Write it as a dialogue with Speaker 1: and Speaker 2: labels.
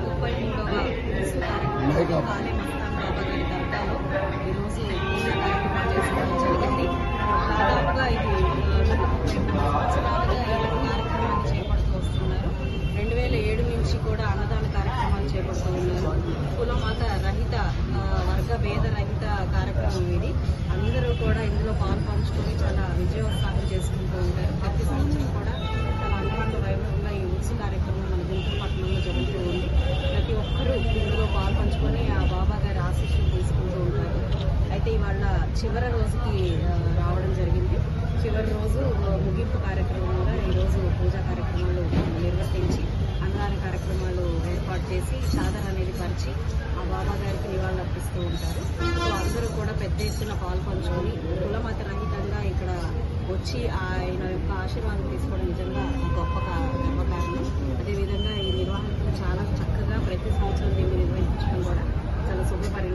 Speaker 1: కాళీ మస్తాన్ బాబా గారి దర్గాలో ఈరోజు పూజ కార్యక్రమాలు చేసుకోవడం జరిగింది. దాదాపుగా ఇది 2 సంవత్సరాలుగా ఈ కార్యక్రమాన్ని చేపడుతూ వస్తున్నారు. 2007 నుంచి కూడా అన్నదాన కార్యక్రమాలు చేపడుతూ ఉన్నారు. కులమత రహిత వర్గ భేద రహిత కార్యక్రమం ఇది. అందరూ కూడా ఇందులో పాల్పంచుకొని చాలా విజయోత్సాహం చేసుకుంటూ ఉంటారు. ప్రతి సంవత్సరం కూడా చాలా అంగరంగ వైభవంగా ఈ ఉత్సవ కార్యక్రమం మన గుంటూరు పట్టణంలో జరుగుతూ ఉంది. ప్రతి ఒక్కరూ ఇందులో పాల్పంచుకొని ఆ బాబా గారి ఆశీస్సులు తీసుకుంటూ ఉంటారు. అయితే ఇవాళ చివరి రోజుకి రావడం జరిగింది. చివరి రోజు ముగింపు కార్యక్రమంగా ఈరోజు పూజా కార్యక్రమాలు నిర్వర్తించి అన్నదాన కార్యక్రమాలు ఏర్పాటు చేసి చాదర్ అనేది పరిచి ఆ బాబా గారికి నివాళులు అర్పిస్తూ ఉంటారు. సో అందరూ కూడా పెద్ద ఎత్తున పాల్పంచుకొని కులమత రహితంగా ఇక్కడ వచ్చి ఆయన యొక్క ఆశీర్వాదం తీసుకోవడం నిజంగా గొప్ప కారణం. అదేవిధంగా ఈ నిర్వహణకు చాలా చక్కగా ప్రతి సంవత్సరం దీన్ని నిర్వహించడం కూడా చాలా శుభపరిణామం.